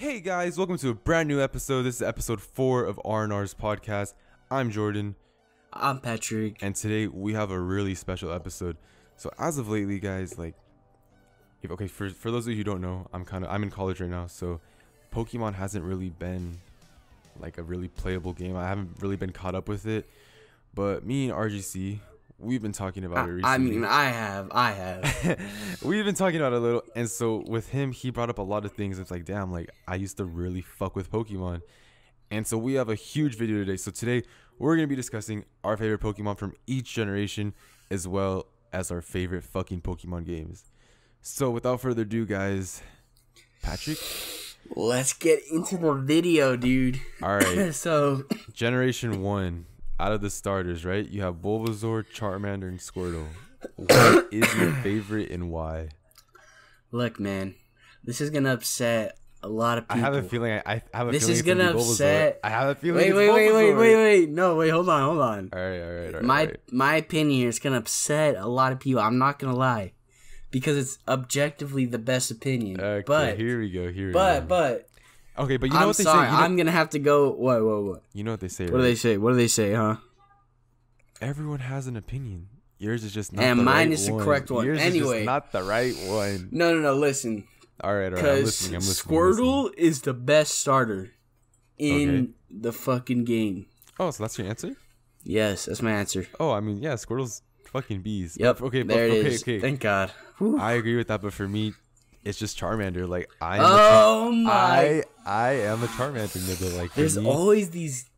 Hey guys, welcome to a brand new episode. This is episode 4 of RnR's podcast. I'm Jordan. I'm Patrick. And today we have a really special episode. So as of lately, guys, for those of you who don't know, I'm in college right now, so Pokemon hasn't really been like a really playable game. I haven't really been caught up with it. But me and RGC, we've been talking about it recently. I have. We've been talking about it a little, and so with him, he brought up a lot of things. It's like, damn, like I used to really fuck with Pokemon. And so we have a huge video today. So today we're going to be discussing our favorite Pokemon from each generation, as well as our favorite fucking Pokemon games. So without further ado, guys, Patrick, let's get into the video, dude. All right. So Generation 1, out of the starters, right? You have Bulbasaur, Charmander, and Squirtle. What is your favorite and why? Look, man, this is gonna upset a lot of people. I have a feeling. I have a this feeling is gonna upset. I have a feeling. Wait. No, wait. Hold on. All right. My opinion here is gonna upset a lot of people. I'm not gonna lie, because it's objectively the best opinion. Okay, but here we go. Okay, but you know I'm what they sorry. say. I'm gonna have to go. What? You know what they say. What do they say? What do they say? Huh? Everyone has an opinion. Yours is just not and the mine right is the one. correct one. Yours anyway, is just not the right one. No. Listen. All right. I'm Because listening. Squirtle is the best starter in the fucking game. Oh, so that's your answer? Yes, that's my answer. Oh, I mean, yeah, Squirtle's fucking bees. Yep. Okay. There it is. Okay. Thank God. Whew. I agree with that, but for me, it's just Charmander. Like I am. I am a Charmander nigga. Like there's always these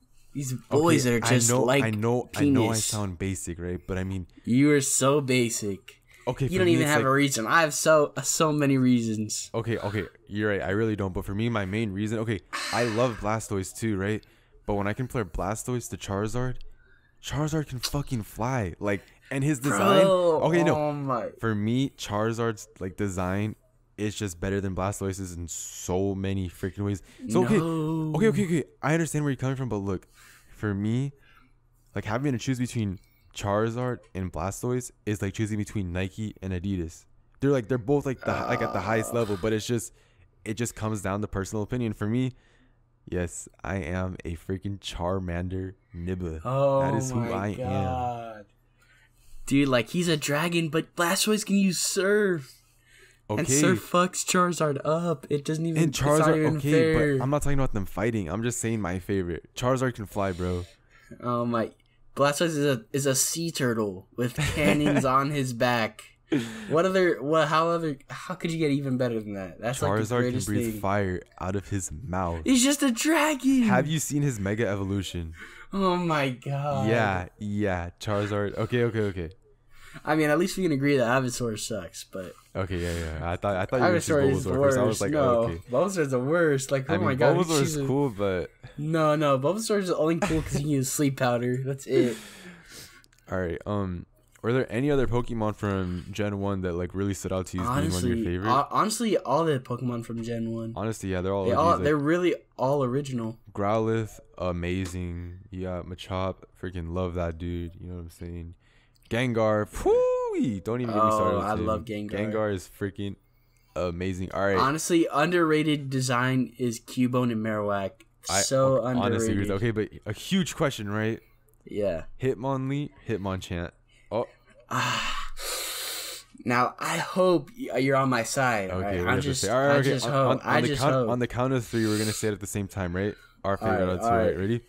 boys that are just I know I sound basic, right? But I mean, you are so basic. Okay, you don't even have a reason. I have so many reasons. Okay, you're right. I really don't. But for me, my main reason. Okay, I love Blastoise too, right? But when I compare Blastoise to Charizard can fucking fly. Like, and his design. For me, Charizard's like design is just better than Blastoise's in so many freaking ways. So okay. I understand where you're coming from, but look, for me, like having to choose between Charizard and Blastoise is like choosing between Nike and Adidas. They're both like at the highest level, but it just comes down to personal opinion. For me, yes, I am a freaking Charmander nibba. That is who I am. Dude, like he's a dragon, but Blastoise can use Surf. Okay. And Surf fucks Charizard up. It doesn't even. And Charizard, fair. But I'm not talking about them fighting. I'm just saying my favorite. Charizard can fly, bro. Oh my! Blastoise is a sea turtle with cannons on his back. How could you get even better than that? That's Charizard like the greatest can breathe thing. fire out of his mouth. He's just a dragon. Have you seen his Mega Evolution? Oh my god. Yeah. Charizard. Okay. I mean, at least we can agree that Ivysaur sucks, but okay, yeah. I thought you were Ivysaur is the worst. I was like, okay. Bulbasaur's the worst. Like, my god, Bulbasaur's cool, but no, Bulbasaur's only cool because he can use sleep powder. That's it. All right. Were there any other Pokemon from Gen 1 that like really stood out to you as being one of your favorite? Honestly, all the Pokemon from Gen 1. Honestly, yeah, they're really all original. Growlithe, amazing. You got Machop, freaking love that dude. You know what I'm saying? Gengar, don't even get me started. I love Gengar. Gengar is freaking amazing. All right. Honestly, underrated design is Cubone and Marowak. Underrated. Honestly, okay, but a huge question, right? Yeah. Hitmonlee, Hitmonchan. Oh. Now I hope you're on my side. Okay, right? I just hope. On the count of 3, we're gonna say it at the same time, right? Our favorite out of 2, right? Ready?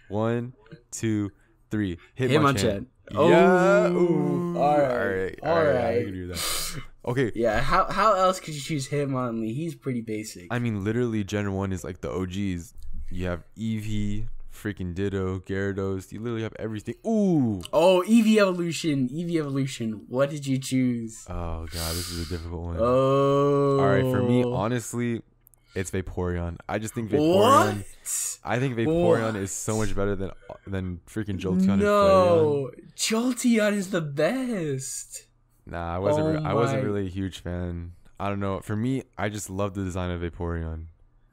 1, 2, 3. Hitmonchan. Yeah. Ooh. All right. I can do that. Okay. Yeah. How else could you choose Hitmonlee? He's pretty basic. I mean, literally, Gen 1 is like the OGs. You have Eevee, freaking Ditto, Gyarados. You literally have everything. Ooh. Oh, Eevee Evolution. What did you choose? Oh god, this is a difficult one. Oh. All right, for me, honestly, it's Vaporeon. I just think Vaporeon. What? I think Vaporeon is so much better than freaking Jolteon. No, Jolteon is the best. Nah, I wasn't really a huge fan. I don't know. For me, I just love the design of Vaporeon.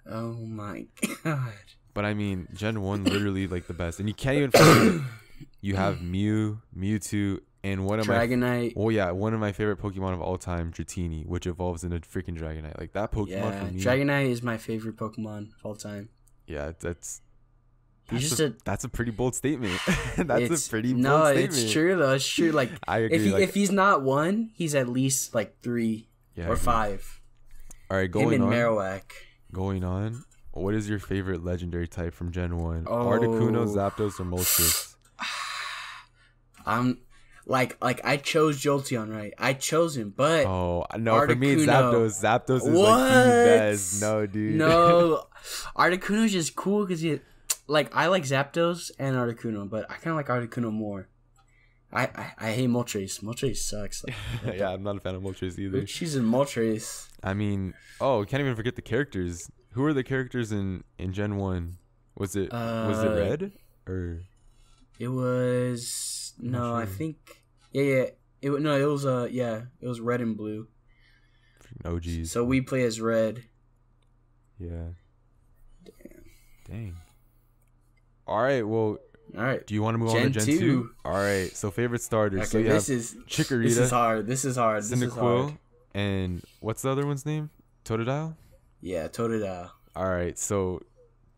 Oh my god. But I mean, Gen 1 literally like the best, and you can't even forget. You have Mew, Mewtwo, And one of Dragonite. one of my favorite Pokemon of all time, Dratini, which evolves into freaking Dragonite. Like that Pokemon for me. Dragonite is my favorite Pokemon of all time. Yeah, that's a pretty bold statement. That's a pretty bold statement. No, it's true though. It's true. Like I agree. If he's not 1, he's at least like 3 or 5. All right, going on. Marowak. Going on. What is your favorite legendary type from Gen 1? Articuno, Zapdos, or Moltres? I'm like I chose Jolteon, right? I chose him, but no, Articuno, for me it's Zapdos. Zapdos is like the best. No, dude. No, Articuno is just cool because I like Zapdos and Articuno, but I kind of like Articuno more. I hate Moltres. Moltres sucks. Like, yeah, I'm not a fan of Moltres either. She's in Moltres. I mean, can't even forget the characters. Who are the characters in Gen 1? Was it Red or? It was no, sure. I think it was Red and Blue. Oh geez. So we play as Red. Yeah. Dang. All right. Well. All right. Do you want to move on to Gen 2? All right. So favorite starters. Okay, so you have Chikorita. This is hard. Cyndaquil. And what's the other one's name? Totodile? Yeah, Totodile. All right. So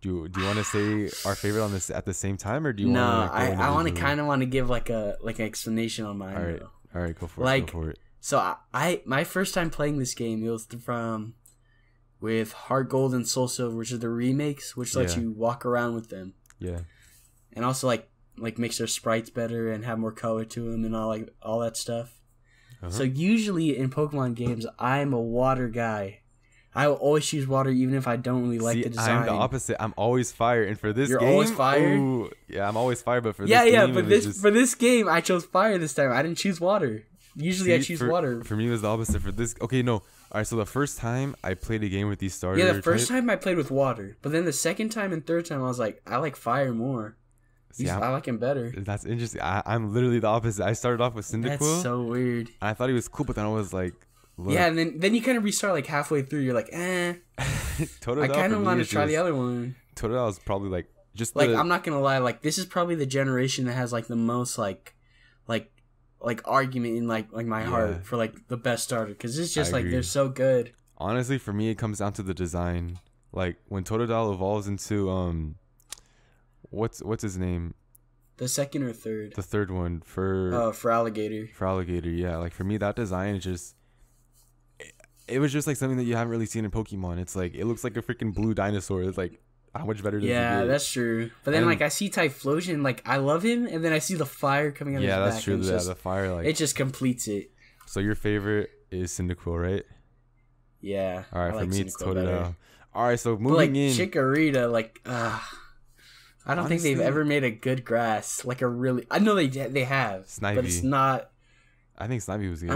do you want to say our favorite on this at the same time, or do you want to? No, I want to kind of want to give like an explanation on mine. All right. Though. All right. Go for it. Go for it. So my first time playing this game, it was with Heart Gold and Soul Silver, which are the remakes, which lets you walk around with them. Yeah. And also like makes their sprites better and have more color to them and all that stuff. Uh-huh. So usually in Pokemon games, I'm a water guy. I will always choose water even if I don't really like the design. I'm the opposite. I'm always fire, and for this You're game, always fire. Ooh, yeah, I'm always fire. But for this game, for this game, I chose fire this time. I didn't choose water. Usually, I choose water. For me, it was the opposite. For this, okay, no. All right, so the first time I played a game with these starters. Yeah, the first time I played with water, but then the second time and third time, I was like, I like fire more. I like him better. That's interesting. I'm literally the opposite. I started off with Cyndaquil. That's so weird. I thought he was cool, but then I was like, look. Yeah, and then you kind of restart like halfway through. You're like, I kind of want to try the other one. Totodile is probably like just I'm not gonna lie. Like this is probably the generation that has like the most like argument in like my heart for like the best starter because it's just like they're so good. Honestly, for me, it comes down to the design. Like when Totodile evolves into what's his name? The second or third? The third one for Alligator. For Alligator, yeah. Like for me, that design is just. It was just like something that you haven't really seen in Pokemon. It's like it looks like a freaking blue dinosaur. It's like how much better does it get? Yeah, that's true. But then like I see Typhlosion, like I love him, and then I see the fire coming out of his back. Yeah, that's true. The fire like it just completes it. So your favorite is Cyndaquil, right? Yeah. All right, for me it's Totodile. All right, so moving in. Chikorita, like I don't think they've ever made a good grass. Like a really, I know they have, Snivy. But it's not. I think Snivy was good.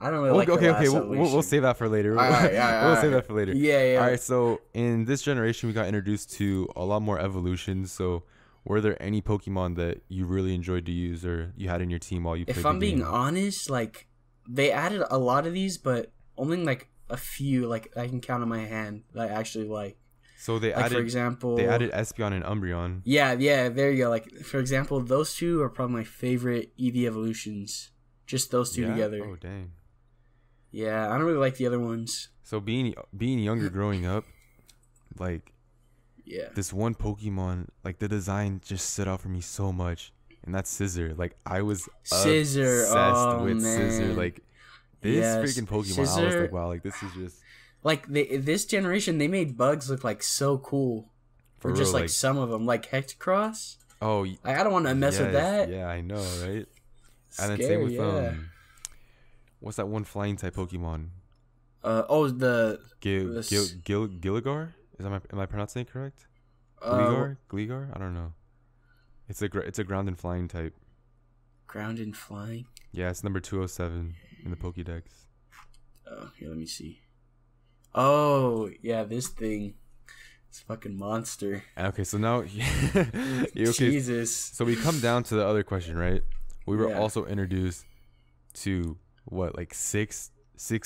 I don't really like. Okay. We'll save that for later. All right. We'll save that for later. Yeah. All right. So in this generation, we got introduced to a lot more evolutions. So were there any Pokemon that you really enjoyed to use or you had in your team while you played the game? If I'm being honest, like they added a lot of these, but only like a few, like I can count on my hand that I actually like. So they added, for example, they added Espeon and Umbreon. Yeah, there you go. Like for example, those two are probably my favorite EV evolutions. Just those two together. Oh dang. Yeah, I don't really like the other ones. So being younger, growing up, like, this one Pokemon, like the design just stood out for me so much, and that's Scizor. Like I was obsessed with Scizor. Like this freaking Pokemon, Scizor, I was like, wow, like this is just. Like this generation, they made bugs look like so cool. For just like some of them, like Hexcross. Oh, I don't want to mess with that. Yeah, I know, right? Scary, and then same with what's that one flying type Pokemon? The Gilligar. Am I pronouncing it correct? Gligar. I don't know. It's a ground and flying type. Ground and flying. Yeah, it's number 207 in the Pokédex. Here, let me see. Oh, yeah, this thing. It's a fucking monster. Okay, so now... Jesus. So we come down to the other question, right? We were also introduced to, like six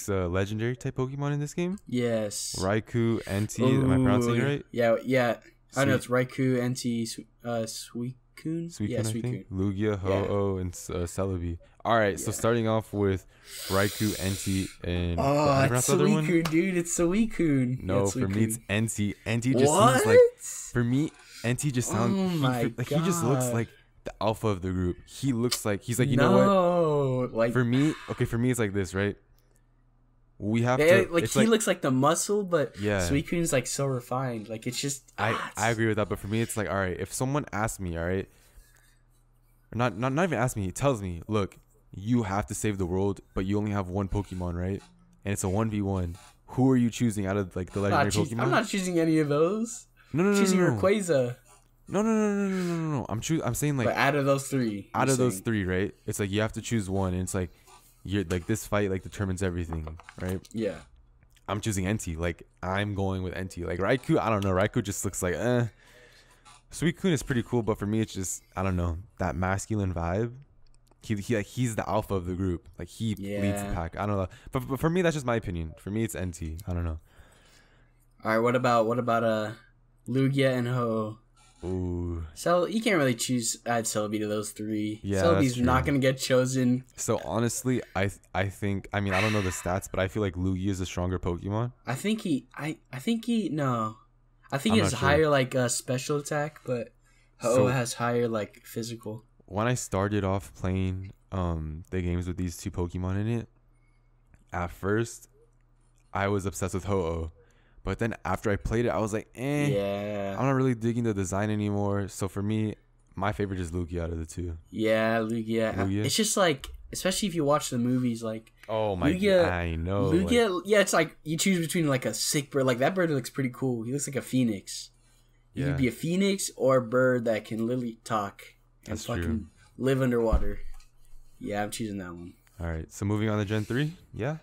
legendary type Pokemon in this game? Yes. Raikou, Entei, am I pronouncing it right? Yeah. I know it's Raikou, Entei, Yeah, I think. Suicune. Lugia, Ho-Oh, and Celebi. All right, so starting off with Raikou, Entei, and it's Suicune, dude. It's Suicune. No, for me it's Entei. Entei just what? seems like, for me, Entei just sounds. Oh my God. He just looks like the alpha of the group. He looks like he's like, you know what? Like for me, it's like this, right? We have to like he looks like the muscle, but yeah, Suicune's like so refined. Like it's just I agree with that, but for me it's like, all right, if someone asks me, all right, not even ask me, he tells me, look, you have to save the world, but you only have one Pokemon, right? And it's a 1v1. Who are you choosing out of like the legendary Pokemon? I'm not choosing any of those. No. I'm choosing Rayquaza. No. I'm saying like, but out of those three. Those three, right? It's like you have to choose one, and it's like you're like this fight like determines everything, right? Yeah. I'm choosing Entei. Like I'm going with Entei. Like Raikou, I don't know. Raikou just looks like Suicune is pretty cool, but for me it's just, I don't know, that masculine vibe. He's the alpha of the group. Like he leads the pack. I don't know. But for me that's just my opinion. For me it's Entei. I don't know. All right, what about Lugia and Ho? Ooh. So you can't really add Celebi to those three. Yeah, Celebi's not gonna get chosen. So honestly, I think, I mean, I don't know the stats, but I feel like Lugia is a stronger Pokemon. I think he has higher like special attack, but Ho has higher like physical. When I started off playing the games with these two Pokemon in it, at first I was obsessed with Ho-Oh. But then after I played it, I was like, yeah, I'm not really digging the design anymore. So for me, my favorite is Lugia out of the two. Yeah, Lugia. It's just like, especially if you watch the movies, like, oh my god, I know. Lugia, yeah, it's like you choose between like a sick bird. Like that bird looks pretty cool. He looks like a phoenix. You could be a phoenix or a bird that can literally talk and fucking live underwater. Yeah, I'm choosing that one. All right, so moving on to Gen 3. Yeah.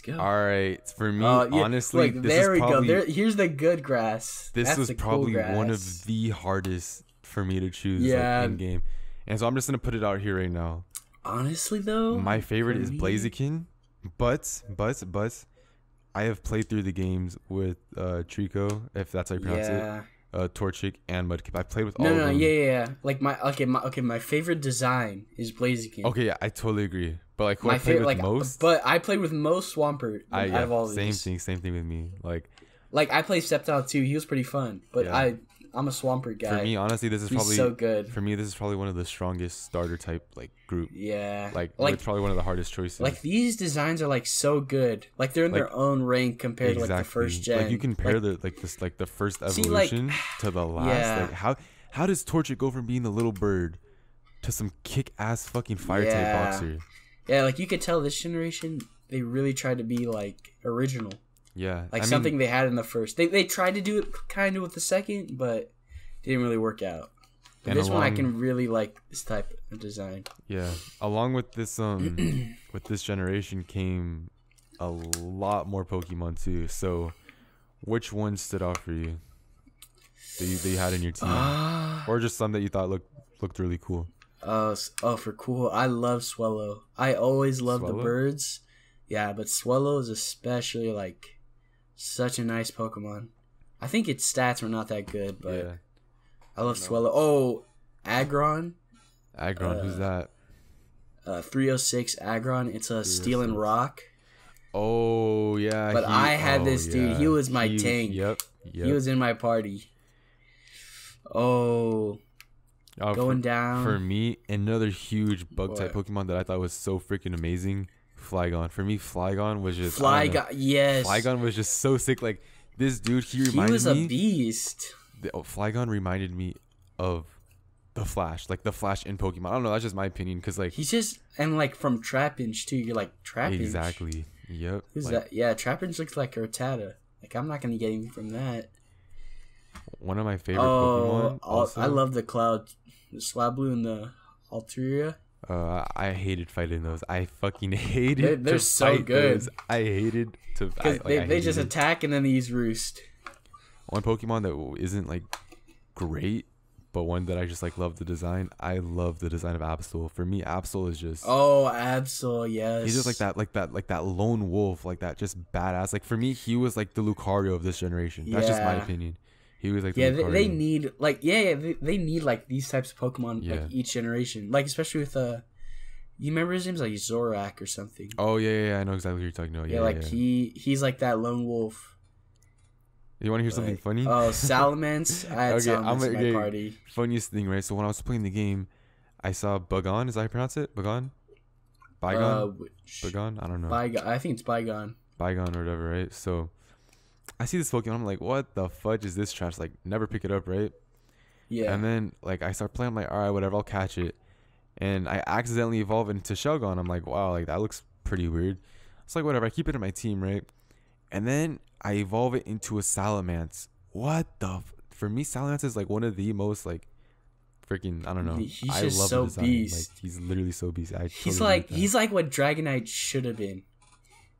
Go. All right, for me, honestly, look, there we go. Here's the good grass. This was probably one of the hardest for me to choose in game, and so I'm just gonna put it out here right now. Honestly, though, my favorite is Blaziken, but I have played through the games with Trico, if that's how you pronounce it. Torchic and Mudkip. I played with all of them. Yeah. Like my favorite design is Blaziken. Okay, yeah, I totally agree. But like who I played with most, but I played with most Swampert out of all of these. Same thing with me. Like I played Sceptile too. He was pretty fun, but I'm a Swampert guy. For me, honestly, this is probably so good. For me, this is probably one of the strongest starter type like group. Yeah, like it's probably one of the hardest choices. Like these designs are like so good. Like they're in their own rank compared to like the first gen. Like you compare the first evolution to the last. Yeah. Like how does Torchic go from being the little bird to some kick ass fucking fire type boxer? Yeah, like you could tell this generation they really tried to be like original. Yeah, like something they had in the first. They tried to do it kind of with the second, but it didn't really work out. But this one I can really like this type of design. Yeah, along with this with this generation came a lot more Pokemon too. So, which one stood out for you that you had in your team, or just some that you thought looked really cool? For cool, I love Swallow. I always loved the birds. Yeah, but Swallow is especially like such a nice Pokemon. I think its stats were not that good, but I love Swallow. Oh, Aggron. Who's that? 306 Aggron. It's a Steel and Rock. Oh yeah. But I had this dude. He was my tank. Yep. He was in my party. Going down. For me, another huge bug type Pokemon that I thought was so freaking amazing, Flygon. For me, Flygon was just yes. Flygon was just so sick. Like this dude, he was a beast. Flygon reminded me of the Flash, like the Flash in Pokemon. I don't know, that's just my opinion, because like he's just, and like from Trapinch too. You're like Trapinch. Exactly. Yep. Who's that? Yeah, Trapinch looks like Rattata. Like I'm not gonna get him from that. One of my favorite Pokemon. Also, I love the Cloud. The Swablu and the Altaria. I hated fighting those. I fucking hated. They're so good. Those. I hated to. They just attack and then they use Roost. One Pokemon that isn't like great, but one that I just like love the design. I love the design of Absol. For me, Absol is just. Oh, Absol, yes. He's just like that lone wolf, like that, just badass. Like for me, he was like the Lucario of this generation. That's just my opinion. He was like the yeah. They Lucario. need like they need like these types of Pokemon like each generation. Like especially with you remember his name's like Zorak or something. Oh yeah. I know exactly what you're talking about. Yeah, like he's like that lone wolf. You want to hear something funny? Oh, Salamence. I had Salamence in my party. Funniest thing, right? So when I was playing the game, I saw Bagon. Is that how you pronounce it? Bagon? Bygone? Bagon? I don't know. I think it's Bygone. Bygone or whatever, right? So I see this Pokemon. I'm like, what the fudge is this trash? Like, never pick it up, right? Yeah. And then, like, I start playing. I'm like, all right, whatever. I'll catch it. And I accidentally evolve into Shelgon. I'm like, wow, like, that looks pretty weird. It's like, whatever. I keep it in my team, right? And then I evolve it into a Salamence. What the? For me, Salamence is, like, one of the most, like, freaking, I don't know. He's I just love so the design. beast. Like, he's literally so beast. He's like what Dragonite should have been.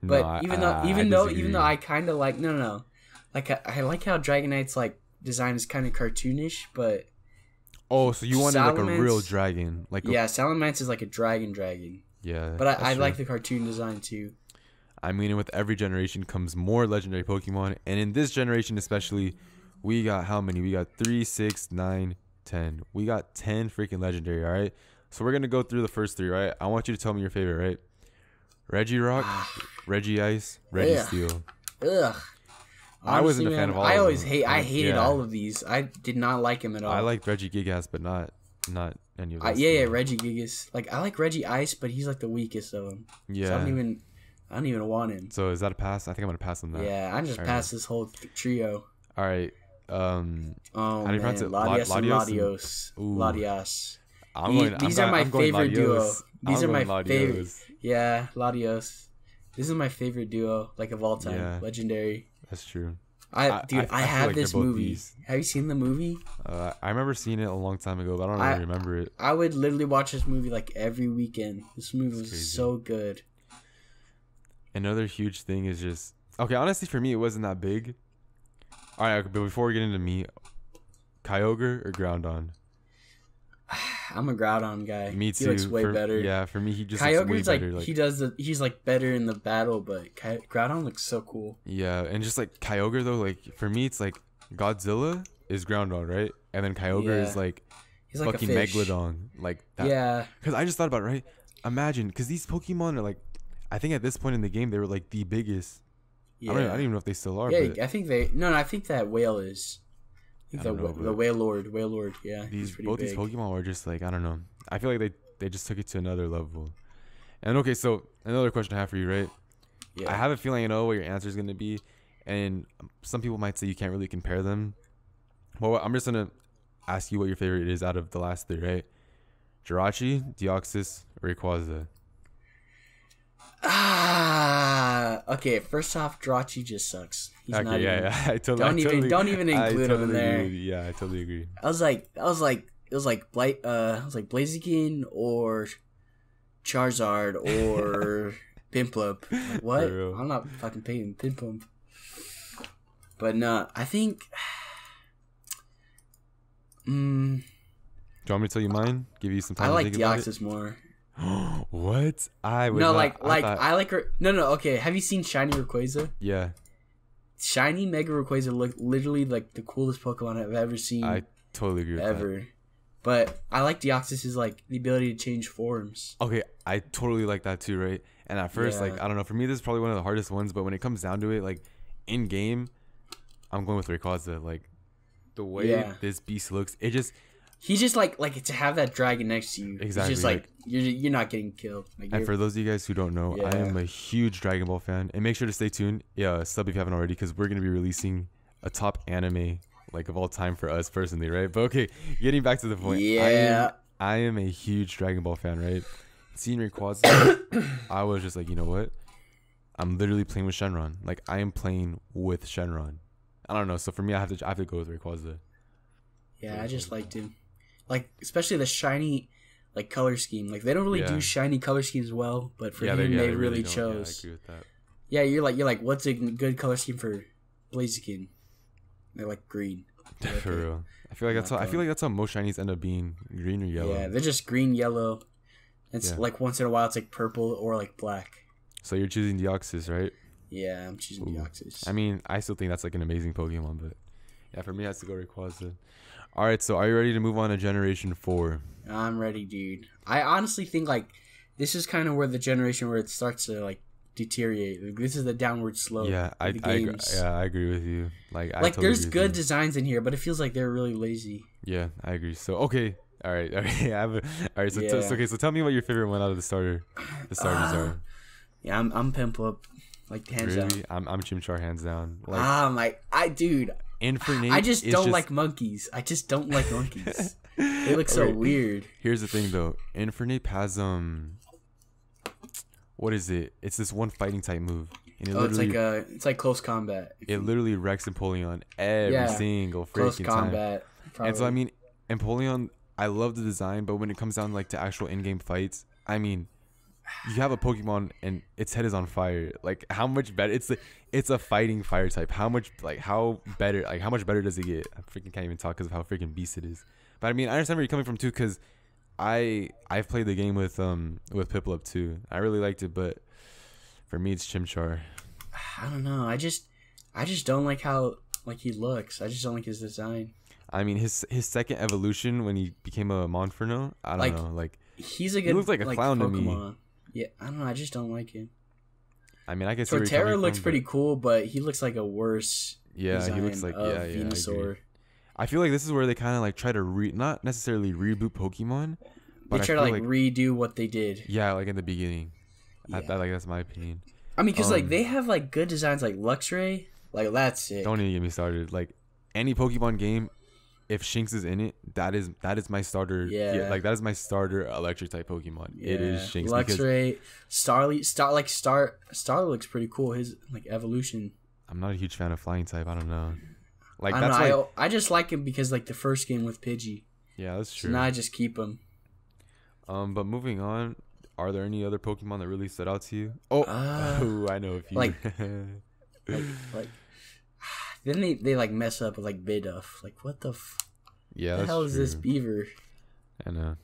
But no, even though I kind of like no. Like I like how Dragonite's like design is kind of cartoonish, but oh, so you wanted like a real dragon, like Salamence is like a dragon. Yeah, but I like the cartoon design too. I mean, with every generation comes more legendary Pokemon, and in this generation especially, we got how many? We got 3, 6, 9, 10. We got 10 freaking legendary. All right, so we're gonna go through the first 3. Right, I want you to tell me your favorite. Right, Regirock, Regice, Registeel. Ugh. Honestly, I wasn't a fan of all. I hated all of these. I did not like him at all. I liked Regigigas, but not any of those. Regigigas. Like I like Regice, but he's like the weakest of them. Yeah. So I don't even want him. So is that a pass? I think I'm gonna pass on that. Yeah, I just passed this whole trio. All right. Oh how do you pronounce it? Latios. These are my favorite duo. These are my favorite. Yeah, Latios. This is my favorite duo, like of all time. Yeah, legendary. That's true. I have like this movie. Beast. Have you seen the movie? I remember seeing it a long time ago, but I don't really remember it. I would literally watch this movie like every weekend. This movie was so good. Another huge thing is just okay. Honestly, for me, it wasn't that big. All right, but before we get into me, Kyogre or Groudon? I'm a Groudon guy. Me too. He looks way better. Yeah, for me, he just Kyogre's looks way better. He's like better in the battle, but Groudon looks so cool. Yeah, and just like Kyogre though, like for me, it's like Godzilla is Groudon, right? And then Kyogre is like he's like fucking Megalodon, like that. Yeah. Because I just thought about it, right? Imagine, because these Pokemon are like, I think at this point in the game they were like the biggest. Yeah. I don't even know if they still are. Yeah, but I think I think that whale is. I think the Wailord, yeah. These Pokemon were just like, I don't know. I feel like they just took it to another level. And okay, so another question I have for you, right? Yeah. I have a feeling I know what your answer is going to be, and some people might say you can't really compare them. Well, I'm just going to ask you what your favorite is out of the last 3, right? Jirachi, Deoxys, or Rayquaza? Okay. First off, Jirachi just sucks. He's okay, not yeah. I don't even include him in there. Yeah, I totally agree. I was like Blaziken or Charizard or Piplup. Like, what? I'm not fucking paying Piplup. But no, I think. Do you want me to tell you mine? Give you some time. I like Deoxys more. What? I would no, not, I like her. No. Okay, have you seen Shiny Rayquaza? Yeah. Shiny Mega Rayquaza look literally like the coolest Pokemon I've ever seen. I totally agree with that. But I like Deoxys' like the ability to change forms. Okay, I totally like that too, right? And at first, like, I don't know, for me this is probably one of the hardest ones, but when it comes down to it, like in game, I'm going with Rayquaza. Like the way this beast looks, it just he's just like to have that dragon next to you. Exactly. It's just like you're not getting killed. Like, and for those of you guys who don't know, I am a huge Dragon Ball fan, and make sure to stay tuned. Yeah, sub if you haven't already, because we're gonna be releasing a top anime like of all time for us personally, right? But okay, getting back to the point. Yeah, I am a huge Dragon Ball fan, right? Seeing Rayquaza, I was just like, you know what? I'm literally playing with Shenron. Like I am playing with Shenron. I don't know. So for me, I have to go with Rayquaza. Yeah, I just liked him. Like especially the shiny, like color scheme. Like they don't really do shiny color schemes well, but for him, they really chose. Yeah, I agree with that. Yeah, you're like, what's a good color scheme for Blaziken? They're like green. For real. I feel like that's how most shinies end up being, green or yellow. Yeah, they're just green, yellow. It's like once in a while it's like purple or like black. So you're choosing Deoxys, right? Yeah, I'm choosing Deoxys. I mean, I still think that's like an amazing Pokemon, but Yeah, for me, it has to go Rayquaza. All right, so are you ready to move on to Generation 4? I'm ready, dude. I honestly think like this is kind of where the generation where it starts to like deteriorate. Like, this is the downward slope. Yeah, of the games. I agree with you. Like totally there's agree good with you. designs in here, but it feels like they're really lazy. Yeah, I agree. So okay, all right. All right. So Yeah. so tell me what your favorite one out of the starters are. Yeah, I'm Pimple, like hands down. Really, I'm Chimchar hands down. Dude. Infernape. I just don't like monkeys. I just don't like monkeys. They look so weird. Here's the thing though. Infernape has what is it? It's this one fighting type move. And it's like close combat. It literally wrecks Empoleon every single freaking close combat. Time. And so I mean, Empoleon, I love the design, but when it comes down like to actual in-game fights, I mean, you have a Pokemon and its head is on fire. Like how much better? It's a fighting fire type. How much better does it get? I freaking can't even talk because of how freaking beast it is. But I mean, I understand where you're coming from too, because I've played the game with Piplup too. I really liked it, but for me it's Chimchar. I don't know. I just don't like how like he looks. I just don't like his design. I mean, his second evolution when he became a Monferno, I don't know. Like he's a good. He looks like a clown Pokemon. to me. Yeah, I don't know. I just don't like him. I mean, I guess Torterra looks pretty cool, but he looks like a worse. Yeah, he looks like Venusaur. I feel like this is where they kind of like try to not necessarily reboot Pokemon, but they try to like redo what they did. Yeah, like in the beginning. Yeah. That's my opinion. I mean, because like they have like good designs, like Luxray, like that's it. Don't even get me started. Like any Pokemon game, if Shinx is in it, that is my starter. Yeah, like that is my starter electric type Pokemon. Yeah. It is Shinx. Luxray, Starly looks pretty cool. His like evolution. I'm not a huge fan of flying type. I don't know. Like I just like him because like the first game with Pidgey. Yeah, that's true. So now I just keep him. But moving on, are there any other Pokemon that really stood out to you? Oh, I know a few. Like then they like mess up with like Bidoof. Like what the the hell is this beaver? I know.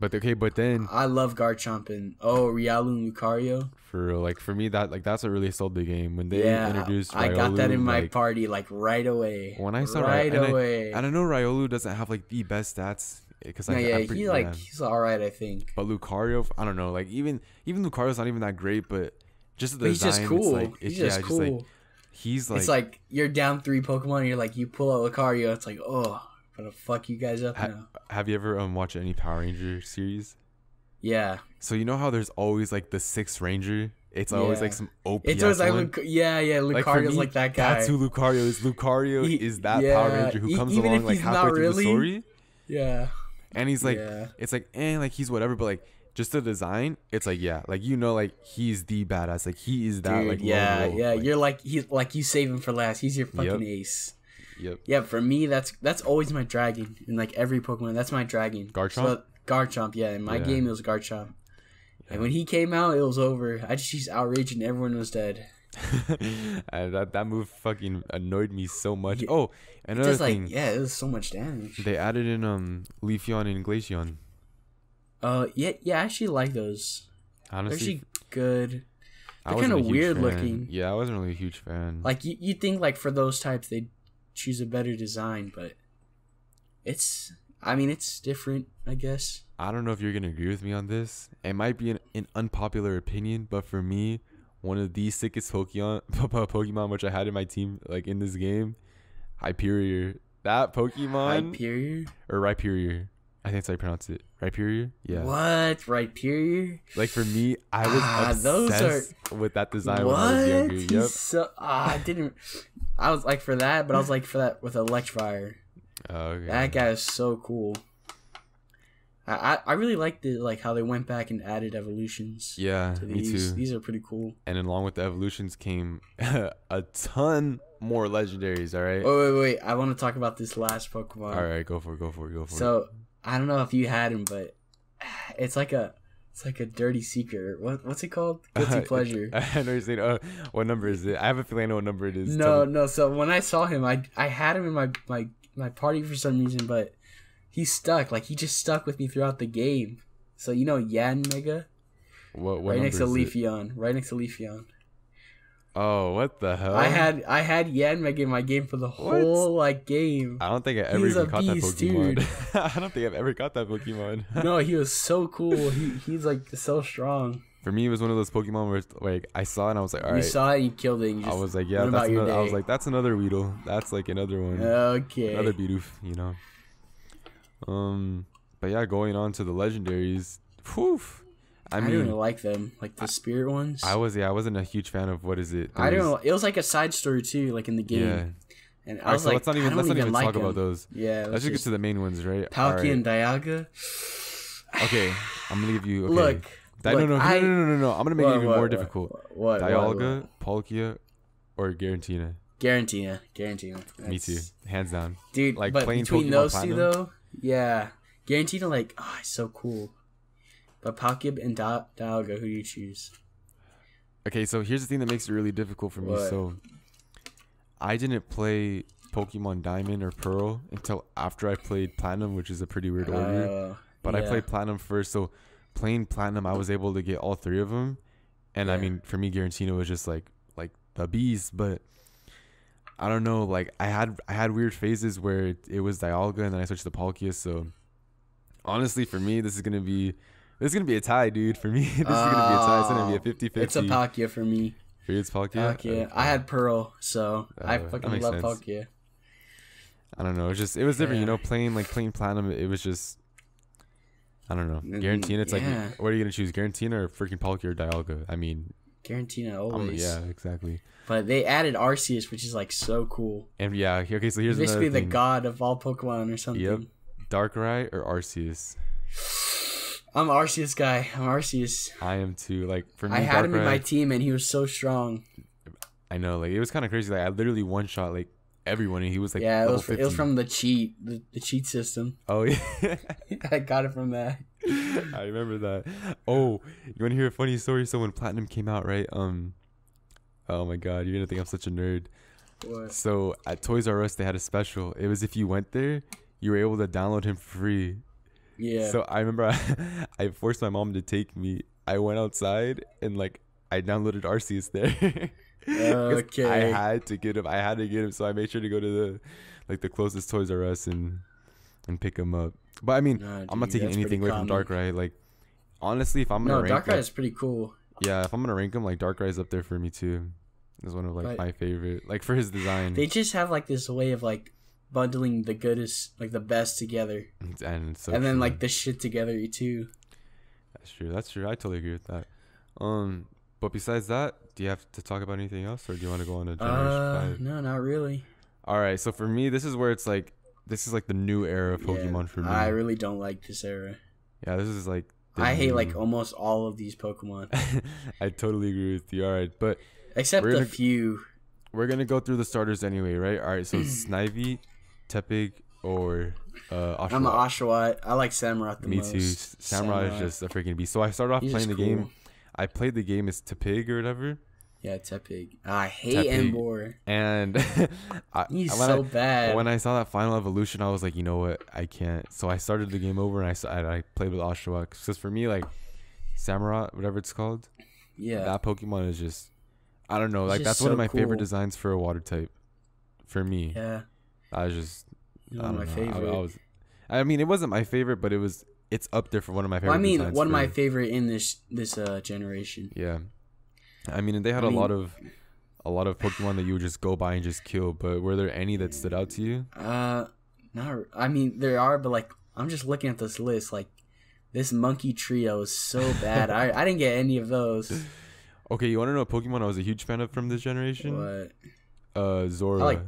But then I love Garchomp and Riolu and Lucario. For me that's what really sold the game when they introduced Riolu. I got that in my party like right away. When I saw away. I don't know, Riolu doesn't have like the best stats because he's all right, I think. But Lucario, I don't know, like even Lucario's not even that great, but just the design, he's just cool. He's just cool. It's like you're down 3 Pokemon and you're like you pull out Lucario, it's like I'm gonna fuck you guys up now. Have you ever watched any Power Ranger series? Yeah. So you know how there's always like the 6th Ranger? It's always like some OP. It's always like Lucario's like that guy. That's who Lucario is. Lucario is that Power Ranger who comes along like halfway through the story. Yeah. And he's like, it's like, like he's whatever, but like just the design, it's like like like he's the badass, like he is that. Dude, like you're like you save him for last. He's your fucking ace. Yep. Yeah, for me that's always my dragon in like every Pokemon. That's my dragon. Garchomp. So, Garchomp, yeah. In my game it was Garchomp. Yeah. And when he came out, it was over. I just used Outrage and everyone was dead. that move fucking annoyed me so much. Yeah. Oh, another thing. It was so much damage. They added in Leafeon and Glaceon. I actually like those. Honestly, they're actually good. They're kind of weird looking. Yeah, I wasn't really a huge fan. Like you think like for those types they'd choose a better design, but it's different, I guess. I don't know if you're gonna agree with me on this. It might be an unpopular opinion, but for me, one of the sickest Pokemon which I had in my team, like in this game, Hyperior. That Pokemon, Rhyperior. I think that's how you pronounce it. Rhyperior? Yeah. What? Rhyperior? Like for me, I was obsessed with that design when I was younger. Yep. I was like for that, but I was like for that with Electivire. Oh, okay. That guy is so cool. I really like how they went back and added evolutions. Yeah, me too. These are pretty cool. And along with the evolutions came a ton more legendaries. All right. Wait! I want to talk about this last Pokemon. All right, go for it. So I don't know if you had him, but it's like a dirty secret. What's it called? Guilty pleasure. I know you're saying. What number is it? I have a feeling I know what number it is. No. So when I saw him, I had him in my party for some reason, but he stuck. Like he just stuck with me throughout the game. So you know Yan Mega. What right next to Leafeon. Right next to Leafeon. Oh, what the hell? I had Yanmega in my game for the whole like game. I don't think I ever He's a even caught that beast, Pokemon. dude. I don't think I've ever caught that Pokemon. No, he was so cool. He's like so strong. For me, it was one of those Pokemon where like I saw it and I was like, all right. You saw it, you killed it. And you just I was like, yeah, went that's about your another. I was day. like, that's another Weedle. That's like another one. Okay. Another Bidoof, you know. But yeah, going on to the legendaries. Whew. I didn't really mean, like them, like the spirit ones. I wasn't a huge fan of what is it? I don't know. It was like a side story too, like in the game. Yeah. And I Alright, was so like, let's not I even don't like talk them. about those. Yeah. Let's just get to the main ones, right? Palkia and Alright. Dialga. Okay, I'm gonna give you. Okay. Look. No. I'm gonna make it even more difficult. What? Dialga, Palkia, or Garantina. Garantina. Me too, hands down. Dude, Like, but playing between Pokemon those Platinum? two though, yeah. Garantina, like, oh, it's so cool. But Palkia and Dialga, who do you choose? Okay, so here's the thing that makes it really difficult for me. What? So, I didn't play Pokemon Diamond or Pearl until after I played Platinum, which is a pretty weird order. But I yeah. played Platinum first, so playing Platinum, I was able to get all three of them. And I Yeah. mean, for me, Garantina was just like the beast. But I don't know, like I had weird phases where it was Dialga, and then I switched to Palkia. So honestly, for me, this is gonna be a tie, dude. For me, this is gonna be a tie. It's gonna be a 50-50. It's a Palkia for me. For you, it's Palkia. Palkia. I had Pearl, so I that fucking makes love sense. Palkia. I don't know. It was different, Yeah. you know. Playing Platinum, it was just, I don't know. Garantina, it's Yeah. like, what are you gonna choose, Garantina or freaking Palkia or Dialga? I mean, Garantina always. yeah, exactly. But they added Arceus, which is like so cool. And yeah, okay. So here's Basically another the thing. god of all Pokemon or something. Yep. Darkrai or Arceus? I'm an Arceus guy. I'm Arceus. I am too. Like for me, I had Darkrai, him in my team, and he was so strong. I know, like it was kind of crazy. Like I literally one shot like everyone, and he was like, Yeah, it level was 50. from the cheat, the cheat system. Oh yeah, I got it from that. I remember that. Oh, you want to hear a funny story? So when Platinum came out, right? Oh my God, you're gonna think I'm such a nerd. What? So at Toys R Us, they had a special. It was if you went there, you were able to download him for free. Yeah. So I remember I forced my mom to take me. I went outside and like I downloaded Arceus there. 'Cause Okay. I had to get him. So I made sure to go to the closest Toys R Us and pick him up. But I mean, Nah, I'm not dude, taking that's anything away pretty from Darkrai. Like honestly, if I'm gonna rank, Darkrai is pretty cool. yeah, if I'm gonna rank him, like Darkrai's up there for me too. It's one of like But my favorite. Like for his design. They just have like this way of like bundling the goodest, like the best together, and so and then true. like the shit together too. That's true. I totally agree with that. But besides that, do you have to talk about anything else, or do you want to go on to Generation 5? No, not really. All right. So for me, this is where it's like, this is like the new era of Pokemon Yeah, for me. I really don't like this era. Yeah, this is like. I hate new- like almost all of these Pokemon, I totally agree with you. All right, but except We're the gonna- few. we're gonna go through the starters anyway, right? All right. So Snivy, Tepig, or Oshawott. I'm an Oshawott. I like Samurott the Me most. too. Samurai is just a freaking beast. So I started off He's playing the just game. cool. I played the game as Tepig or whatever. Yeah, Tepig. I hate Tepig. Embor. And He's when so bad. When I saw that final evolution, I was like, you know what? I can't. So I started the game over and I played with Oshawott. Because for me, like, Samurott, whatever it's called, Yeah. that Pokemon is just, I don't know. It's Like, just that's one of so my favorite cool. designs for a water type. For me. Yeah. I was just, He's I one don't of my know. favorite. I mean, it wasn't my favorite, but it's up there for one of my favorite Well, I mean, designs one of for- my favorite in this generation. Yeah. I mean, and they had a lot of Pokemon that you would just go by and just kill, but were there any that stood out to you? Not. I mean, there are, but like, I'm just looking at this list. Like, this monkey trio is so bad. I didn't get any of those. Okay, you want to know a Pokemon I was a huge fan of from this generation? What? Zora. I like-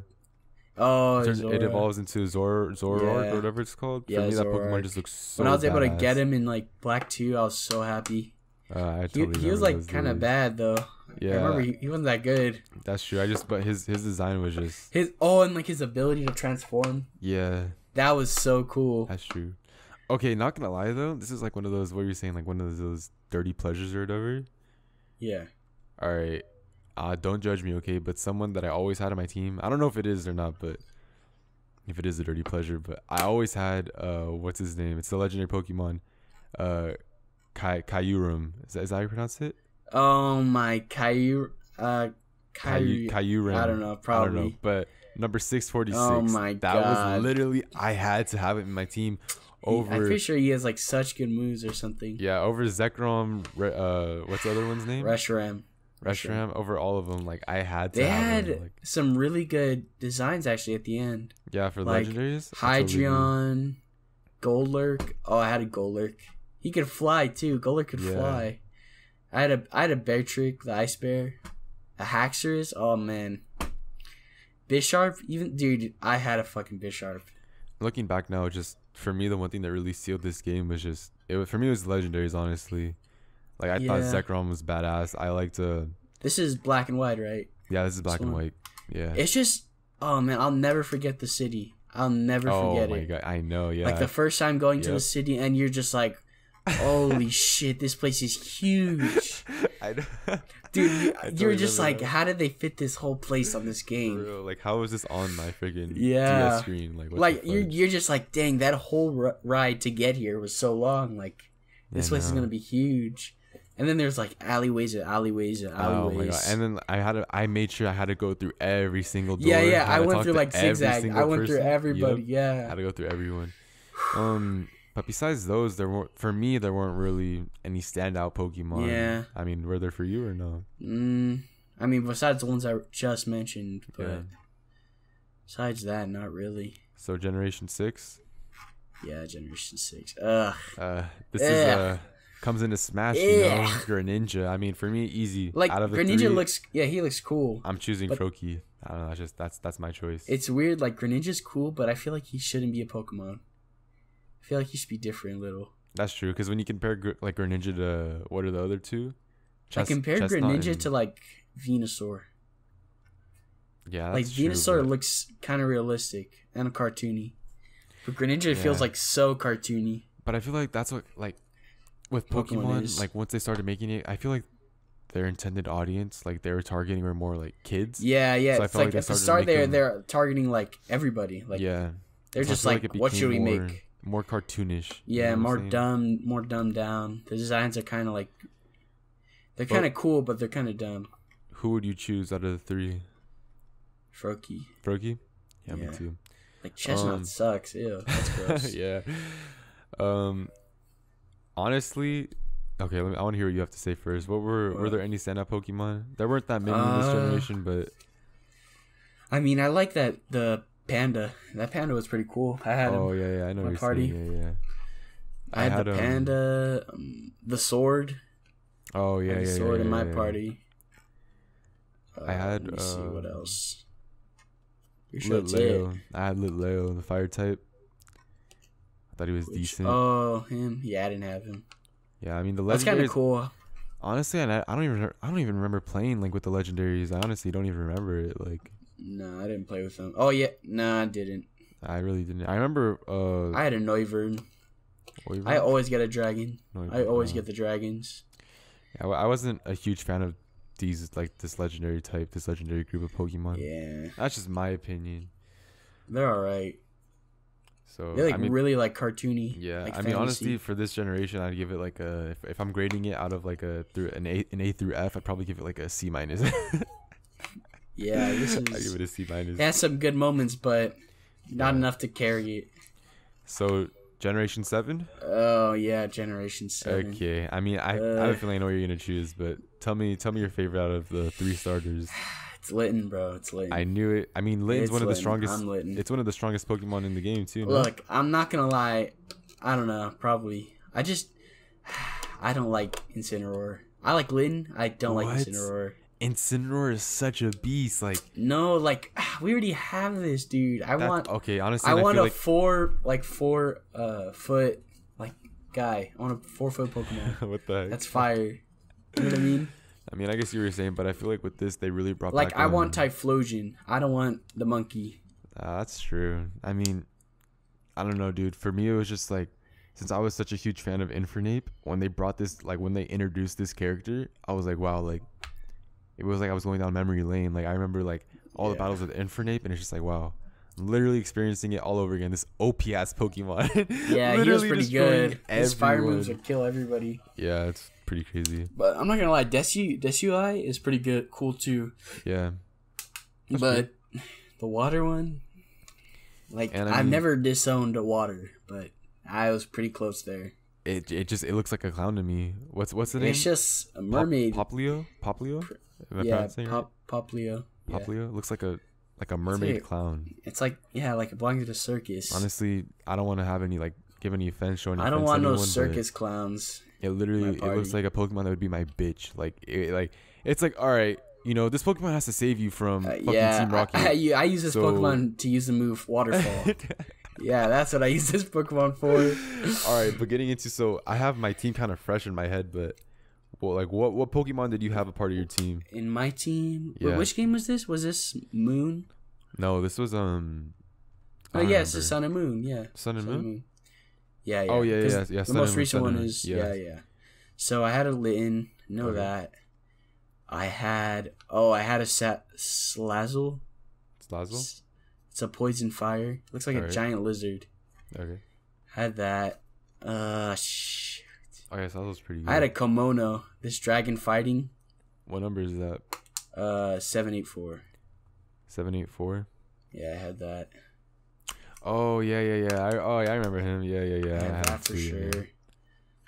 Oh, It Zora. evolves into Zoroark Yeah. or whatever it's called. Yeah, For me, that Zoroark. Pokemon just looks so When I was able to badass. get him in like Black 2, I was so happy. I He, totally he was remember like those kind of days. bad though. Yeah, I remember he wasn't that good. that's true. But his design was just And like his ability to transform, yeah, that was so cool. that's true. Okay, not gonna lie though, this is like one of those, what you're saying, like one of those dirty pleasures or whatever. Yeah. All right, don't judge me, okay? But someone that I always had on my team, I don't know if it is or not, but if it is a dirty pleasure, but I always had what's his name? It's the legendary Pokemon, Kyurem. Is that how you pronounce it? Oh my Kyurem. I don't know, probably. I don't know, but number 646. Oh my that God. was literally, I had to have it in my team over. I'm pretty sure he has like such good moves or something. Yeah, over Zekrom. What's the other one's name? Reshiram. Over all of them, like I had to. They have had them, like, some really good designs actually at the end. yeah, for Like legendaries. Hydreion, Golurk. Oh, I had a Golurk. He could fly too. Golurk could fly. I had a Beartrick, the Ice Bear, a Haxorus. Oh man, Bisharp. Even dude, I had a fucking Bisharp. Looking back now, just for me, the one thing that really sealed this game was just for me it was legendaries. Honestly, like I thought Zekrom was badass. I liked This is black and white, right? Yeah, this is black and white. Yeah. It's just, oh man, I'll never forget the city. I'll never forget it. Oh my God, I know. Yeah. Like the first time going to the city, and you're just like, holy shit, this place is huge. I know. Dude, you're just like, how did they fit this whole place on this game? Real, like, how is this on my freaking DS screen? Like you're just like, dang, that whole ride to get here was so long. Like, this place is gonna be huge. And then there's like alleyways and alleyways and alleyways. Oh my God. And then I made sure I had to go through every single door. Yeah. I went through like zigzag. I went through everybody. Yep. Yeah. I had to go through everyone. But besides those, there weren't really any standout Pokemon. Yeah. I mean, were there for you or no? I mean, besides the ones I just mentioned, but besides that, not really. So Generation 6? Yeah, Generation 6. Ugh. This is comes into Smash, you know. Greninja. I mean, for me, easy. Like out of the Greninja three, he looks cool. I'm choosing Froakie. I don't know. That's my choice. It's weird. Like Greninja's cool, but I feel like he shouldn't be a Pokemon. I feel like he should be different a little. That's true, because when you compare like Greninja to what are the other two? I compared Greninja to like Venusaur. Yeah, like that's Venusaur true, looks kind of realistic and cartoony, but Greninja feels like so cartoony. But I feel like that's what like with Pokemon like once they started making it, I feel like their intended audience, like they were targeting were more like kids. Yeah. So it's like at the start they're targeting like everybody. Like they're just like what should we make? More cartoonish. Yeah, more dumbed down. The designs are kind of like they're kind of cool, but they're kind of dumb. Who would you choose out of the three? Froakie? Yeah, me too. Like Chestnut sucks. Ew, that's gross. Yeah. Honestly, okay. I want to hear what you have to say first. Were there any standout Pokemon? There weren't that many in this generation, but I mean, I like the panda. That panda was pretty cool. I had him. Oh yeah, I know. My party. Yeah. I had the panda, the sword. Oh yeah, the sword in my party. I had. Let me see what else. Litleo. I had Litleo, the fire type. I thought he was decent. Oh, him. Yeah, I didn't have him. Yeah, I mean the legendaries. That's kind of cool. Honestly, and I don't even remember playing like with the legendaries. I honestly don't even remember it. Like. No, I didn't play with them. Oh yeah, no, I didn't. I really didn't. I remember. I had a Noivern. I always get a dragon. I always get the dragons. Yeah, I wasn't a huge fan of this legendary group of Pokemon. Yeah, that's just my opinion. They're all right. So they're really like cartoony. Yeah, like I mean, honestly, for this generation, I'd give it like a. If I'm grading it out of like an A through F, I'd probably give it like a C-. Yeah, this is. I give it a C-. It has some good moments, but not enough to carry it. So, Generation 7? Oh yeah, Generation 7. Okay, I mean, I have a feeling I know what you're gonna choose, but tell me your favorite out of the 3 starters. It's Litten, bro. It's Litten. I knew it. I mean, Litten's one of the strongest. I'm Litten. It's one of the strongest Pokemon in the game too. No? Look, I'm not gonna lie. I don't know. Probably. I don't like Incineroar. I like Litten. I don't like Incineroar. Incineroar is such a beast. Like no, like we already have this, dude. Okay, honestly, I want a 4 foot like guy. I want a 4 foot Pokemon. What the heck? That's fire. You know what I mean? I mean, I guess you were saying, but I feel like with this, they really brought like back. I want Typhlosion. I don't want the monkey. That's true. I mean, I don't know, dude. For me, it was just like, since I was such a huge fan of Infernape, when they brought this, like when they introduced this character, I was like, wow, like it was like I was going down memory lane. Like I remember like all the battles with Infernape, and it's just like, wow, I'm literally experiencing it all over again. This OP ass Pokemon. Yeah, he was pretty good. His fire moves would kill everybody. Yeah, it's pretty crazy. But I'm not gonna lie, Desui is pretty good, cool too. Yeah. But the water one, like I've never disowned a water, but I was pretty close there. It looks like a clown to me. What's the name? It's just a mermaid. Poplio? Yeah, Poplio. Poplio looks like a mermaid clown. It's like like it belongs at a circus. Honestly, I don't want to have any give any offense, show any. I don't want no circus clowns. It literally looks like a Pokemon that would be my bitch. It's like, all right, this Pokemon has to save you from fucking Team Rocket. I use this Pokemon to use the move Waterfall. Yeah, that's what I use this Pokemon for. All right, but getting into I have my team kind of fresh in my head, but what Pokemon did you have a part of your team? In my team, which game was this? Was this Moon? No, this was Oh yeah, it's the Sun and Moon. Yeah, Sun and Moon. Yeah. Oh yeah. The most recent one is yeah. So I had a Litten. That. I had a Slazzle. Slazzle. It's a poison fire. Looks like a giant lizard. Okay. Had that. Shit. Okay, Slazzle's pretty good. I had a Komono. This dragon fighting. What number is that? 784. 784. Yeah, I had that. Oh yeah. I remember him. Yeah. I had that for sure.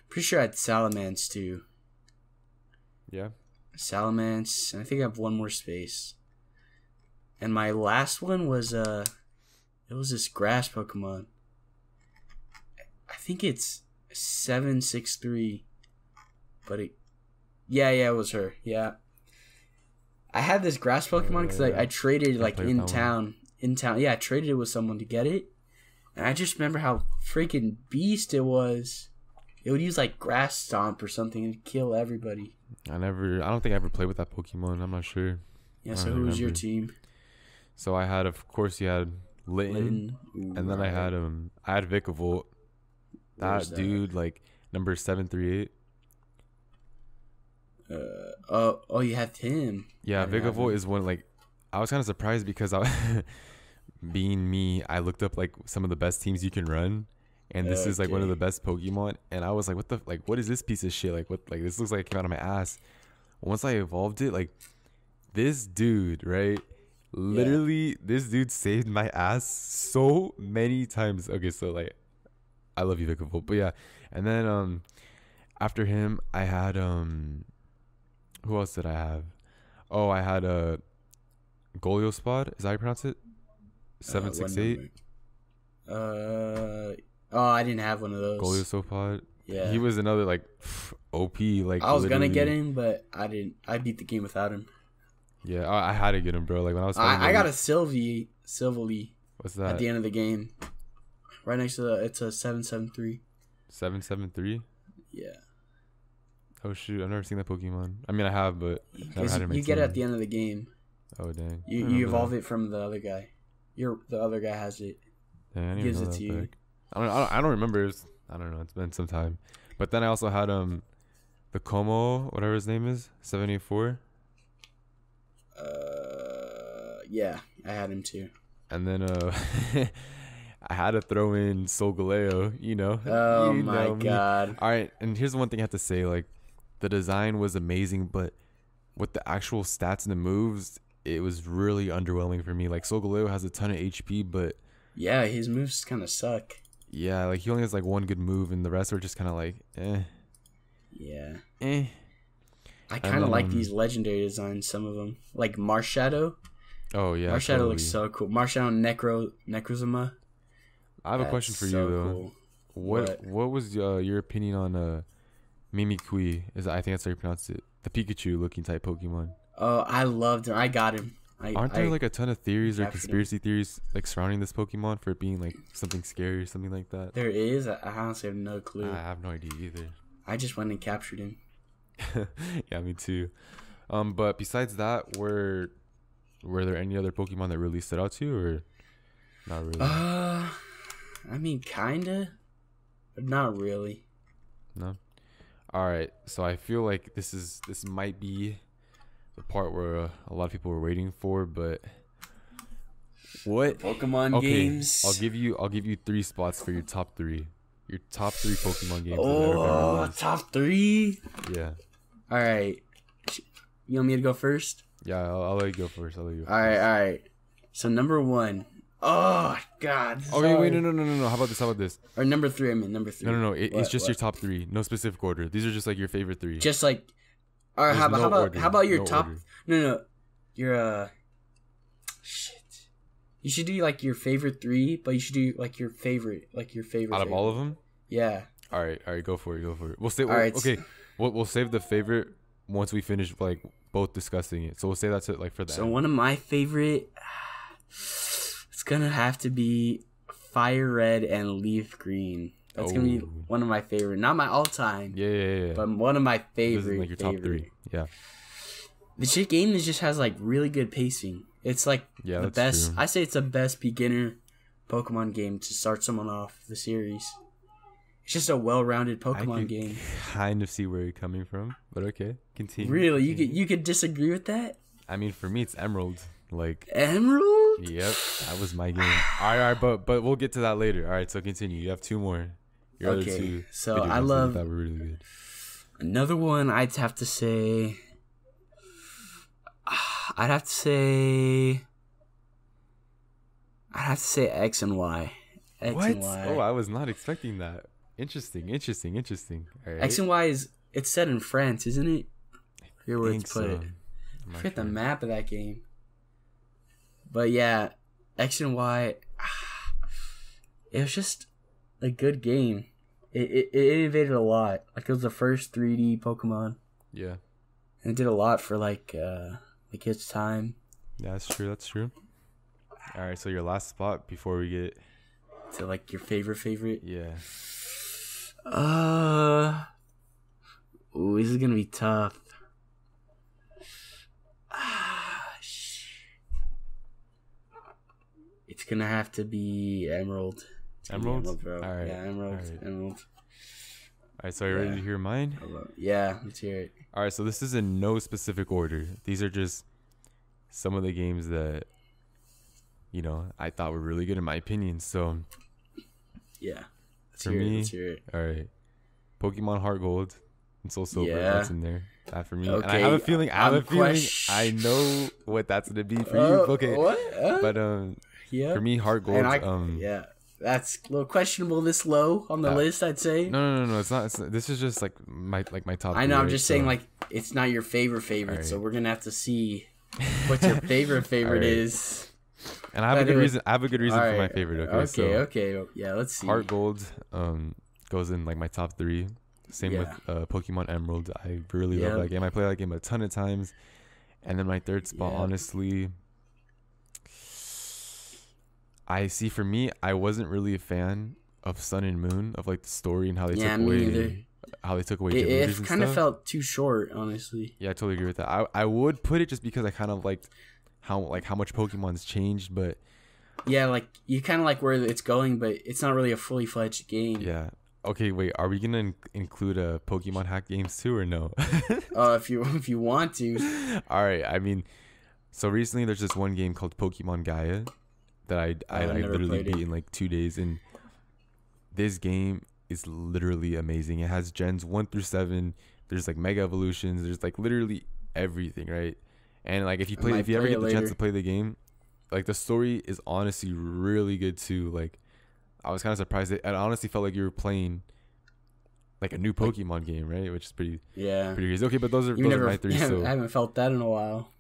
Pretty sure I had Salamence too. Yeah. Salamence, and I think I have one more space. And my last one was it was this grass Pokemon. I think it's 763. But it was her. Yeah. I had this grass Pokemon because I traded in town. Yeah, I traded it with someone to get it. And I just remember how freaking beast it was. It would use Grass Stomp or something and kill everybody. I don't think I ever played with that Pokemon. I'm not sure. Yeah, so who was your team? So I had, of course, you had Litten. And then I had Vikavolt. That dude, number 738. You had him. Yeah, Vikavolt is one, I was kind of surprised because being me, I looked up some of the best teams you can run, and this is one of the best Pokemon, and I was like, what is this piece of shit? This looks like it came out of my ass. Once I evolved it, this dude, right? Literally, this dude saved my ass so many times. Okay, so I love you, Vikavolt, but yeah, and then after him, I had who else did I have? Oh, I had a Goliospod. Is that how you pronounce it? 768. I didn't have one of those. Goliospod. Yeah. He was another OP. I was gonna get him, but I didn't. I beat the game without him. Yeah, I had to get him, bro. When I was. I got a Silvally. What's that? At the end of the game, right next to it's a 773. 773. Yeah. Oh shoot! I've never seen that Pokemon. I mean, I have, but never had him. You get it at the end of the game. Oh dang! You evolve it from the other guy. The other guy has it. Dang, gives it to you. I don't remember. I don't know. It's been some time. But then I also had the Como, whatever his name is, 784. Yeah, I had him too. And then I had to throw in Solgaleo. Oh my god! All right, and here's the one thing I have to say: the design was amazing, but with the actual stats and the moves, it was really underwhelming for me. Solgaleo has a ton of HP, but yeah, his moves kind of suck. Yeah, he only has one good move, and the rest are just kind of eh. Yeah. Eh. I kind of like these legendary designs. Some of them, like Marshadow. Oh yeah, Marshadow totally. Looks so cool. Marshadow and Necrozma. I have a question for you though. Cool. What was your opinion on Mimikyu? I think that's how you pronounce it. The Pikachu looking type Pokemon. Oh, I loved him. I got him. Aren't there a ton of theories or conspiracy theories surrounding this Pokemon for it being something scary or something like that? There is. I honestly have no clue. I have no idea either. I just went and captured him. Yeah, me too. But besides that, were there any other Pokemon that really stood out to you, or not really? I mean, kinda, but not really. No. All right. So I feel like this might be the part where a lot of people were waiting for, but what Pokemon games? I'll give you 3 spots for your top 3 Your top 3 Pokemon games. Oh, top 3. Yeah. All right. You want me to go first? Yeah, I'll let you go first. All right. So number 1. Oh God. Okay, wait, no. How about this? Or number 3. I mean number 3. No. It's just your top 3. No specific order. These are just like your favorite 3. Just like. All right. How about your top? Order. No. Your shit. You should do like your favorite 3, but you should do like your favorite. Out of all of them. Yeah. All right. Go for it. We'll say. Right. Okay. We'll save the favorite once we finish like both discussing it. So we'll say that's it like for that. So one of my favorite. It's gonna have to be Fire Red and Leaf Green. That's gonna be one of my favorite. Not my all time. Yeah. But one of my favorite. This is like your top 3. Yeah. The shit game is just has like really good pacing. It's like the best. True. I say it's the best beginner Pokemon game to start someone off the series. It's just a well-rounded Pokemon game. Kind of see where you're coming from, but okay, continue. Really, you could disagree with that? I mean, for me, it's Emerald. Like Emerald. Yep, that was my game. All right, but we'll get to that later. All right, so continue. You have 2 more. Your other 2. So I love that were really good. Another one, I'd have to say X and Y. What? Oh, I was not expecting that. Interesting. All right. X and Y it's set in France, isn't it? Here where it's put. I forget the map of that game. But yeah, X and Y. It was just a good game. It innovated a lot. Like it was the first 3D Pokemon. Yeah. And it did a lot for like its time. Yeah, that's true. All right, so your last spot before we get to like your favorite. Yeah. Ooh, this is gonna be tough. It's gonna have to be Emerald. Emerald, bro. All right. Yeah, Emerald. All right. Emerald. All right, so are you ready to hear mine? Yeah, let's hear it. All right, so this is in no specific order. These are just some of the games that, I thought were really good in my opinion. So, yeah. Let's hear it. All right. Pokemon Heart Gold and Soul Silver. That's in there. That for me. Okay. And I have a feeling. I know what that's gonna be for you. Okay. What? But for me, Heart Gold. Yeah. That's a little questionable this low on the list, I'd say. No. It's not. This is just like my top. I know. I'm just saying, like, it's not your favorite. Right. So we're gonna have to see what your favorite right. is. And I have a good reason. I have a good reason for my favorite. Okay. Yeah. Let's see. Heart Gold goes in like my top 3. Same with Pokemon Emerald. I really love that game. I play that game a ton of times. And then my third spot, honestly, I see for me, I wasn't really a fan of Sun and Moon, of like the story and how they took away it kind of felt too short, honestly. Yeah, I totally agree with that. I would put it just because I kind of liked how much Pokemon's changed, but yeah, like you kind of like where it's going, but it's not really a fully fledged game. Yeah. Okay, wait. Are we gonna include Pokemon hack games too, or no? If you want to. All right. I mean, so recently there's this one game called Pokemon Gaia that I literally beat in like 2 days, and this game is literally amazing. It has gens 1 through 7. There's like mega evolutions. There's like literally everything, right? And like if you ever get the chance to play the game, like the story is honestly really good too. Like I was kind of surprised. It honestly felt like you were playing like a new Pokemon game, right? Which is pretty crazy. Okay, but those are my 3. So I haven't felt that in a while.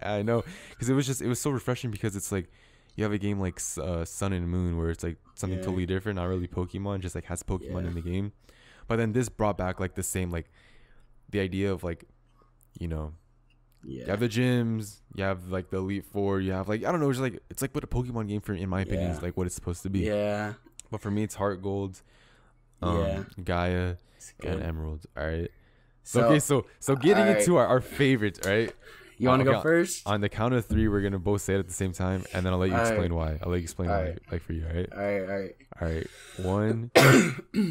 I know, because it was so refreshing, because it's like you have a game like Sun and Moon where it's like something totally different, not really Pokemon, just like has Pokemon in the game. But then this brought back like the same, like the idea of like, you have the gyms, you have like the Elite Four, you have like, I don't know, it's like what a Pokemon game, in my opinion, is like what it's supposed to be. Yeah. But for me, it's Heart Gold, Gaia, and Emerald. All right. So getting into our favorites, right? You want to go first? On the count of 3, we're gonna both say it at the same time, and then I'll let you explain why. I'll let you explain why, like for you. All right. All right. 1,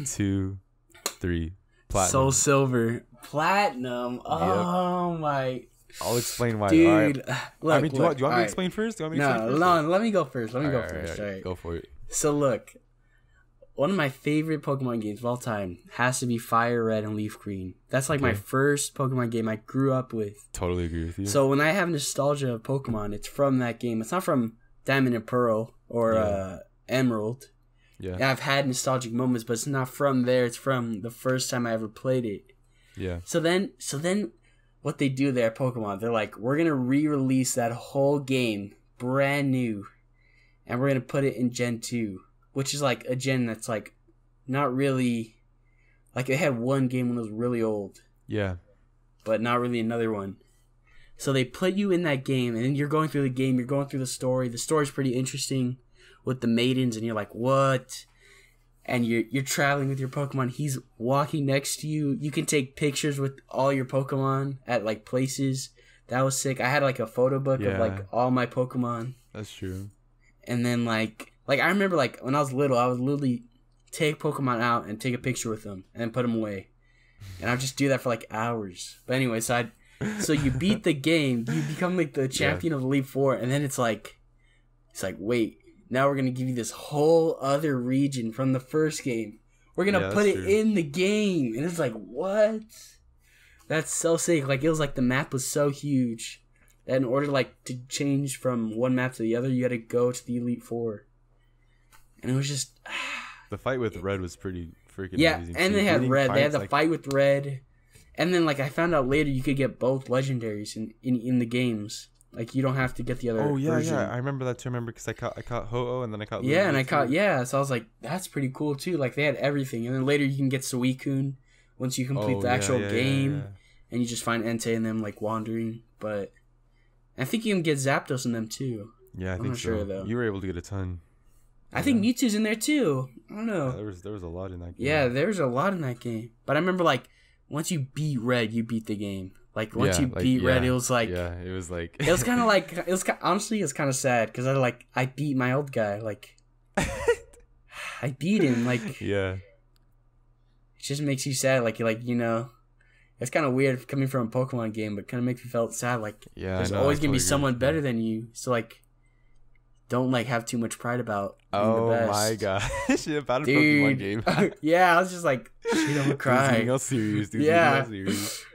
2, 3. Platinum. Soul Silver. Platinum. Oh my. I'll explain why. Dude, look, do you want me to explain first? No, let me go first. Let me go first. All right. Go for it. So look, one of my favorite Pokemon games of all time has to be Fire Red and Leaf Green. That's like my first Pokemon game I grew up with. Totally agree with you. So when I have nostalgia of Pokemon, it's from that game. It's not from Diamond and Pearl or Emerald. Yeah, I've had nostalgic moments, but it's not from there. It's from the first time I ever played it. Yeah. So then, what they do there, Pokemon, they're like, we're gonna re-release that whole game, brand new, and we're gonna put it in Gen 2, which is like a gen that's like not really, like it had one game when it was really old. Yeah. But not really another one. So they put you in that game, and then you're going through the game, you're going through the story. The story's pretty interesting with the maidens, and you're like, what? And you're traveling with your Pokemon. He's walking next to you. You can take pictures with all your Pokemon at like places. That was sick. I had like a photo book of like all my Pokemon. That's true. And then like I remember like when I was little, I would literally take Pokemon out and take a picture with them and then put them away. And I'd just do that for like hours. But anyway, so you beat the game, you become like the champion of Elite Four, and then it's like wait. Now we're going to give you this whole other region from the first game. We're going to put it in the game. And it's like, what? That's so sick. Like, it was like the map was so huge that in order like to change from one map to the other, you had to go to the Elite Four. And it was just... the fight with Red was pretty freaking amazing. Yeah, and they had Red. They had the fight with Red. And then, like, I found out later you could get both legendaries in the games. Like, you don't have to get the other version. Yeah. I remember that too. I remember because I caught Ho-Oh and then I caught Lugia. Yeah, and I caught... Yeah, so I was like, that's pretty cool, too. Like, they had everything. And then later you can get Suicune once you complete the actual game. Yeah. And you just find Entei and them, like, wandering. But I think you can get Zapdos in them, too. Yeah, I think so. Sure, though. You were able to get a ton. I think Mewtwo's in there, too. I don't know. Yeah, there was a lot in that game. Yeah, there was a lot in that game. But I remember, like, once you beat Red, you beat the game. Like, once you beat Red, it was like... Yeah, it was like... it was kind of like... Honestly, it was kind of sad. Because I beat my old guy. Like... I beat him. Like... Yeah. It just makes you sad. Like, you know... It's kind of weird coming from a Pokemon game, but kind of makes me feel sad. Like, there's always going to be someone better than you. So, like... Don't, like, have too much pride about being the best. Oh, my gosh. About a Pokemon game. Yeah, I was just like, shit, I'm gonna cry. Dude, serious, dude. Yeah.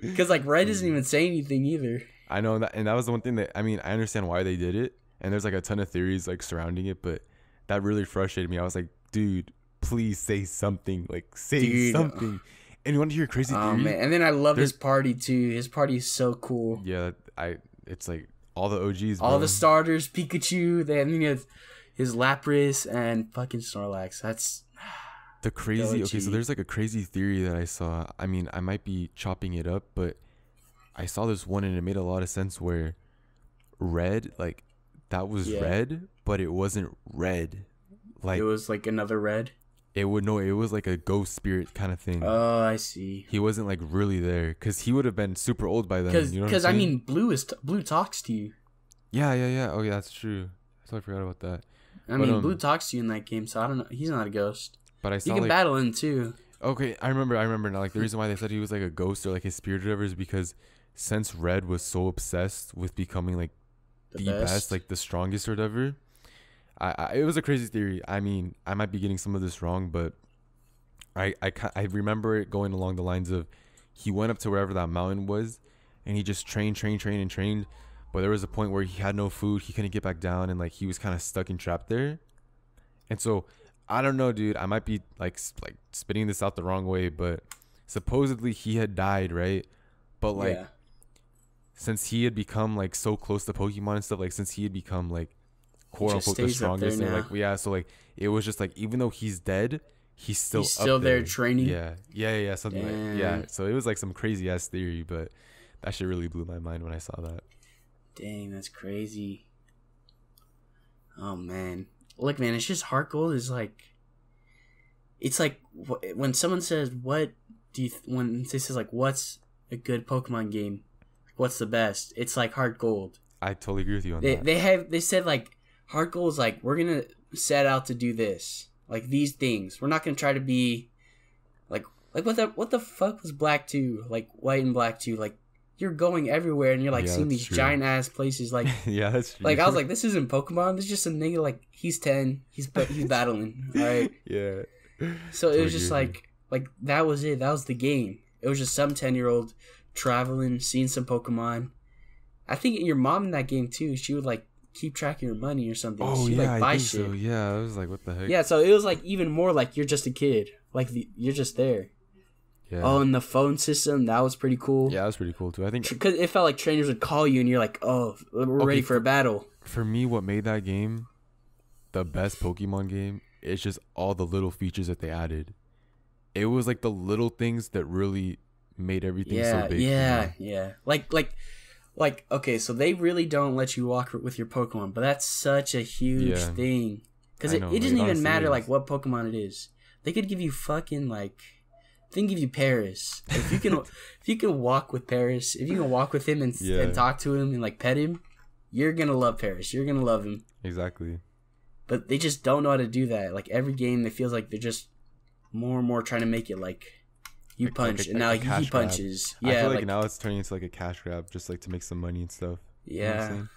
Because, like, Red doesn't even say anything either. I know, and that was the one thing that, I mean, I understand why they did it, and there's, like, a ton of theories, like, surrounding it, but that really frustrated me. I was like, dude, please say something. Like, say something. And you want to hear a crazy theory? Oh, man. And then I love his party, too. His party is so cool. Yeah, it's, like, all the OGs, bro. All the starters, Pikachu, then his Lapras and fucking Snorlax. That's the crazy. Okay, so there's like a crazy theory that I saw. I mean, I might be chopping it up, but I saw this one and it made a lot of sense where Red, like, that was Red, but it wasn't Red. Like, it was like another Red? It was like a ghost spirit kind of thing. Oh, I see. He wasn't like really there because he would have been super old by then. Because I mean, Blue talks to you. Yeah. Oh yeah, that's true. I totally forgot about that. I mean, Blue talks to you in that game, so I don't know. He's not a ghost. But I saw you can battle him too. Okay, I remember now. Like the reason why they said he was like a ghost or like his spirit or whatever is because since Red was so obsessed with becoming like the best, like the strongest or whatever. It was a crazy theory. I mean, I might be getting some of this wrong, but I remember it going along the lines of he went up to wherever that mountain was, and he just trained. But there was a point where he had no food, he couldn't get back down, and like he was kind of stuck and trapped there. And so I don't know, dude. I might be like spitting this out the wrong way, but supposedly he had died, right? But like since he had become like so close to Pokemon and stuff, like since he had become like quote unquote the strongest, and like so like it was just like even though he's dead, he's still up there training. Yeah, something like so it was like some crazy ass theory, but that shit really blew my mind when I saw that. Dang, that's crazy. Oh man, look, man, it's just Heart Gold is like, it's like when someone says when they says like what's a good Pokemon game, what's the best, it's like Heart Gold. I totally agree with you on that. They said like Heart Gold is like, we're gonna set out to do this, like these things. We're not gonna try to be like what the fuck was Black 2, like White and Black 2, like you're going everywhere and you're like seeing these giant ass places, like yeah, that's true. Like I was like, this isn't Pokemon. This is just a nigga, like he's 10, he's battling, all right. Yeah. So it was just like that was it. That was the game. It was just some 10-year-old traveling, seeing some Pokemon. I think your mom in that game too. She would like keep track of your money or something. Oh She'd, yeah, like, buy I think shit. so. Yeah, I was like, what the heck? Yeah, so it was like even more like you're just a kid. Like you're just there. Yeah. Oh, and the phone system, that was pretty cool. Yeah, that was pretty cool too. I think because it felt like trainers would call you and you're like, oh, we're ready for a battle. For me, what made that game the best Pokemon game is just all the little features that they added. It was like the little things that really made everything so big. Yeah. Like okay, so they really don't let you walk with your Pokemon, but that's such a huge thing. Because it doesn't even matter like what Pokemon it is. They could give you fucking like, they can give you Paris. If you can, if you can walk with Paris, if you can walk with him and talk to him and like pet him, you're gonna love Paris. You're gonna love him. Exactly. But they just don't know how to do that. Like every game, it feels like they're just more and more trying to make it like you punch, and now he punches. Yeah, I feel like now it's turning into like a cash grab, just like to make some money and stuff. Yeah. You know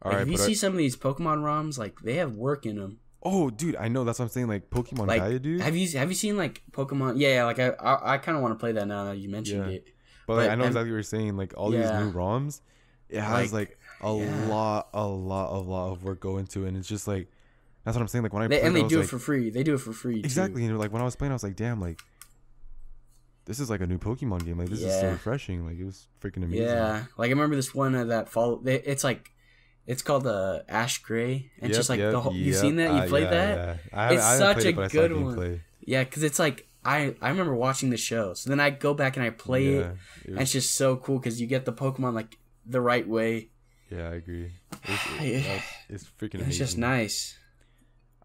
all right, if you see some of these Pokemon ROMs, like they have work in them. Oh, dude, I know. That's what I'm saying. Like Pokemon like, Gaia, dude. Have you seen like Pokemon? Yeah. Like I kind of want to play that now that you mentioned it. But like, I know exactly what you're saying. Like all these new ROMs, it has like a lot of work go into it, and it's just like that's what I'm saying. Like when they do it for free. They do it for free. Exactly. Too. And like when I was playing, I was like, damn, like this is like a new Pokemon game. Like this is so refreshing. Like it was freaking amazing. Yeah. Like I remember this one that it's like. It's called Ash Gray. And just like the whole. You seen that? You played that? Yeah. It's such a good one. Yeah, because it's like I remember watching the show. So then I go back and I play it, and it's just so cool because you get the Pokemon like the right way. Yeah, I agree. It's freaking amazing. It's just nice.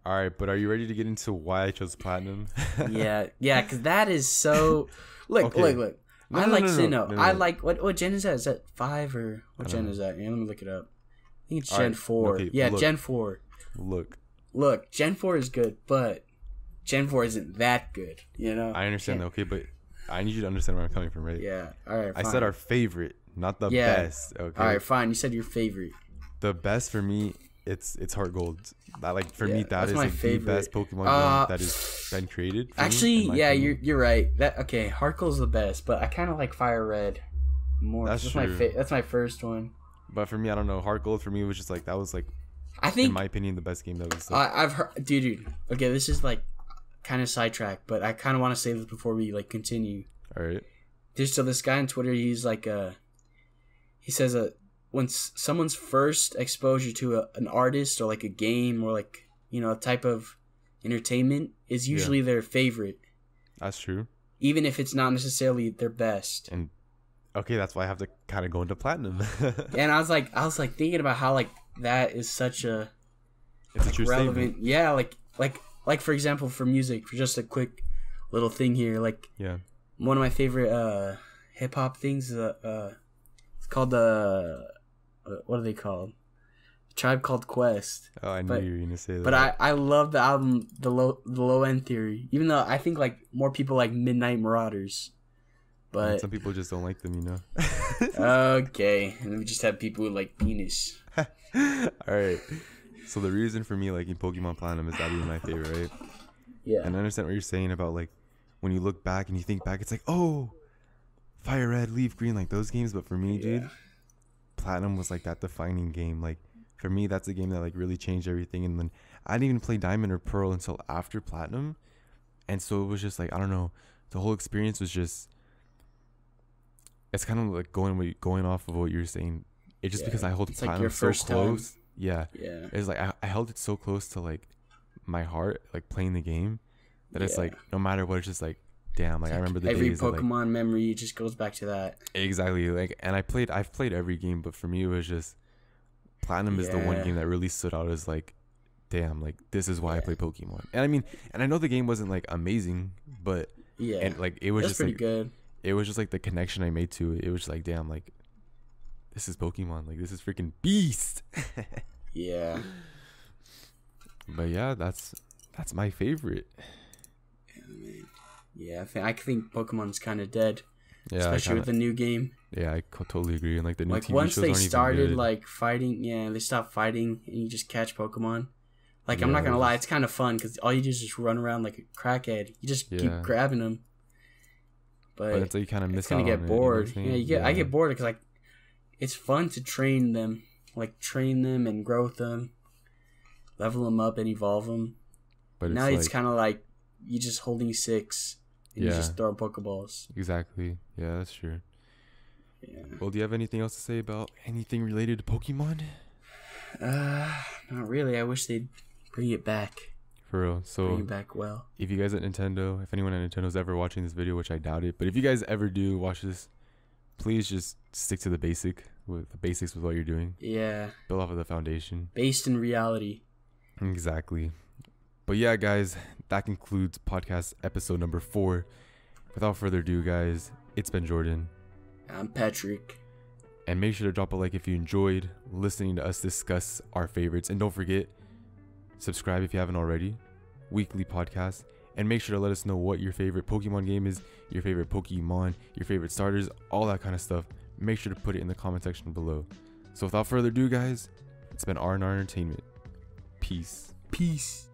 All right, but are you ready to get into why I chose Platinum? yeah, because that is so. Look. I like Sinnoh. I like what gen is that? Is that 5 or what gen is that? Yeah, let me look it up. I think it's Gen 4. Okay, yeah, Gen 4. Look, Gen 4 is good, but Gen 4 isn't that good, you know? I understand that, okay, but I need you to understand where I'm coming from, right? Yeah, all right, fine. I said our favorite, not the best, okay? All right, fine. You said your favorite. The best for me, it's Heart Gold. That, like, for me, that is like the best Pokemon game that has been created. Actually, you're right. Heart Gold's the best, but I kind of like Fire Red more. That's true. That's my first one. But for me, I don't know. Heart Gold for me was just like that was like, I think, in my opinion, the best game that was. I've heard, dude. Okay, this is like kind of sidetracked, but I kind of want to say this before we like continue. All right. So this guy on Twitter, he's like, he says when someone's first exposure to an artist or like a game or like a type of entertainment is usually their favorite. That's true. Even if it's not necessarily their best. And okay, that's why I have to kind of go into Platinum. And I was like thinking about how like that is such a it's a true relevant statement. Yeah, like for example, for music, for just a quick little thing here, like one of my favorite hip hop things is it's called what are they called? Tribe Called Quest. Oh, I knew you were gonna say that. But I love the album the Low End Theory, even though I think like more people like Midnight Marauders. But some people just don't like them, you know. Okay, and we just have people with like penis. All right. So the reason for me liking Pokemon Platinum is that being my favorite, right? Yeah. And I understand what you're saying about like when you look back and you think back, it's like, oh, Fire Red, Leaf Green, like those games. But for me, dude, Platinum was like that defining game. Like for me, that's a game that like really changed everything. And then I didn't even play Diamond or Pearl until after Platinum, and so it was just like I don't know. The whole experience was just. It's kind of like going off of what you're saying. It's just because I hold Platinum like so close. Time. Yeah. It's like I held it so close to like my heart, like playing the game, that it's like no matter what, it's just like damn. Like I remember the every days Pokemon that, memory just goes back to that. Exactly. Like, and I've played every game, but for me it was just Platinum is the one game that really stood out as like, damn, like this is why I play Pokemon. And I mean, and I know the game wasn't like amazing, but and like it was just pretty like, good. It was just like the connection I made to it. It was just like, damn, like this is Pokemon. Like this is freaking beast. Yeah. But yeah, that's my favorite. Yeah, I think Pokemon's kind of dead. Yeah, especially with the new game. Yeah, I totally agree. And like the new like TV once shows they aren't started even good. like fighting, they stopped fighting and you just catch Pokemon. Like, Yeah, I'm not gonna lie, it's kind of fun because all you do is just run around like a crackhead. You just keep grabbing them. But it's like you kind of miss it's gonna out get on bored. It, you know I get bored because like it's fun to train them, and grow with them, level them up and evolve them. But now it's kind of like you just holding 6 and you just throwing Pokeballs. Exactly. Yeah, that's true. Yeah. Well, do you have anything else to say about anything related to Pokemon? Not really. I wish they'd bring it back. For real. So bring it back well. If you guys at Nintendo, if anyone at Nintendo's ever watching this video, which I doubt it, but if you guys ever do watch this, please just stick to the basics with what you're doing. Yeah. Build off of the foundation. Based in reality. Exactly. But yeah, guys, that concludes podcast episode number 4. Without further ado, guys, it's been Jordan. I'm Patrick. And make sure to drop a like if you enjoyed listening to us discuss our favorites. And don't forget, subscribe if you haven't already. Weekly podcast. And make sure to let us know what your favorite Pokemon game is, your favorite Pokemon, your favorite starters, all that kind of stuff. Make sure to put it in the comment section below. So without further ado, guys, it's been RnR Entertainment. Peace. Peace.